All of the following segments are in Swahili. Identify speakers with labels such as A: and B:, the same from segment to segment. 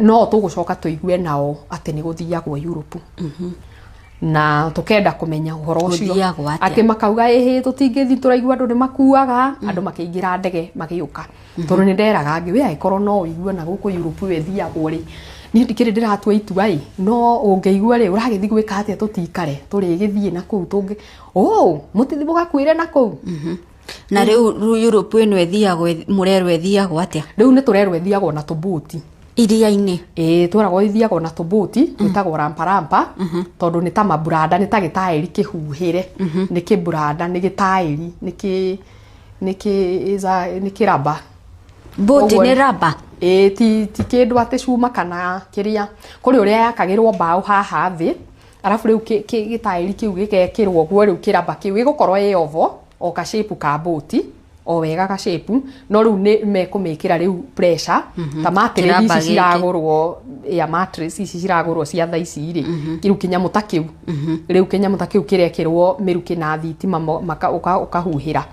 A: no tugucoka tuigue nao ati ni guthiagwo Europe na tukenda kumenya uhoro ucio ati makauga tutingithi turaigua andu ni makuaga andu makiingira ndege magiuka tondu ni nderaga ngi we aikorwo no uigua na guku Europe we thiagwo ri ni ndikire ndiratua itua no ungeigua ri uragithi gwika atia tutikare turigithie na kuu tungi mutithi mugakwire na kuu
B: na riu Europe ino ethiagwo murerwo ethiagwo atia
A: riu ni turerwo ethiagwo na tubuti
B: iria-ini
A: twaragwo ithiagwo na tubuti twitagwo rampa tondu ni ta maburanda ni ta gitairi kihuhire ni kiburanda ni gitairi ni kiraba
B: boti ni raba
A: ti kindu ati cuma kana kiria kuri uria yakagirwo mbao haha thi arafu riu gitairi kiu gikekirwo guo riu kiraba kiu gigukorwo yovo o ka shape ka boti o wega ka shape no riu ni mekumikira riu pressure ta mattress ici ciragurwo ya mattress ici ciragurwo cia tha ici ri riu kinyamu ta kiu riu kinyamu ta kiu kirekirwo miruki na thitima ukahuhira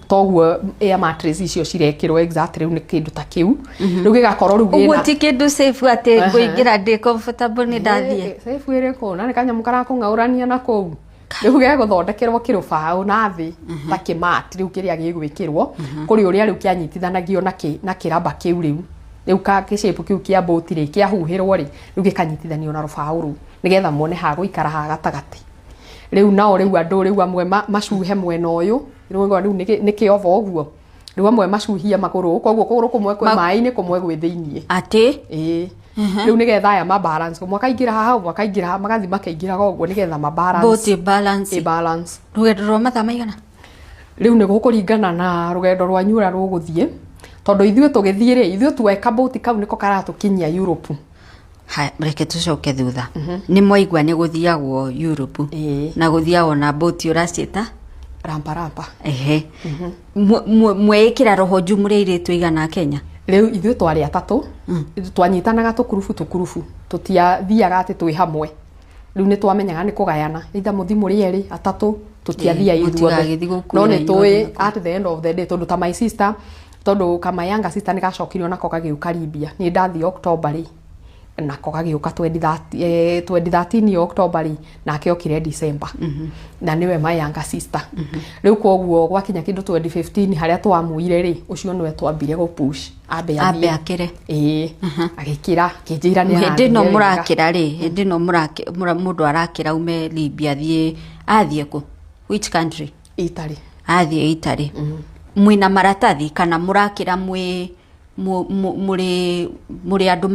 A: toguo ya mattress icio cirekirwo exactly riu ni kindu ta kiu riu gigakorwo riu
B: gina uguo ti kindu safe ati kuingira ndi comfortable ni ndathie
A: safe ire ko na ni kanyamu karakung'aurania na kou riu giguthondekerwo kirubao na thi ta kimati riu kiria gigwikirwo kuri uria riu kianyitithanagio na kiraba kiu riu ka shape kiu kia boti ri kiahuhirwo ri riu gikanyitithanio na rubao ru nigetha muone ha guikara ha gatagati riu nao riu andu riu amwe macuhe mwena uyu riu ni kiovo uguo riu amwe macuhia maguru koguo kuguru kumwe kwe mai-ini kumwe gwi thiini
B: ati
A: riu nigetha ya balance mwakaingira haha mwakaingira magathi makaingira goguo nigetha balance
B: boti balance rugendo rwa mathaa maigana
A: riu ni gukuringana na rugendo rwa nyura ruguthie tondu ithuĩ tugithie ri ithuĩ tweka boti kau niko karatukinyia Europe
B: reke tucoke thutha ni mwaigua ni guthiagwo Europe na guthiagwo na boti uracita
A: rampa
B: mwekira roho njumurire tuigana Kenya
A: riu ithuĩ twari atatu twanyitanaga tukurubu tutiathiaga ati twi hamwe riu ni twamenyaga ni kugayana itha muthi muri eri atatu tutiathia ithuothe no ni tui at the end of the day tondu ta my sister tondu kama yanga sister ni gacokirio nako kagiuka Libya ni ndathi October ri nako kagiuka 2013 October ri nake okire December na niwe my younger sister riu koguo gwakinya kindu 2015 haria twamuire ri ucio niwe twambire go push ambe
B: akire
A: agikira kinjira ni
B: hindi no murakira ri hindi no mundu arakira ume Libya athie ku which country
A: Italy
B: athie Italy mwina maratathi kana murakira muri andu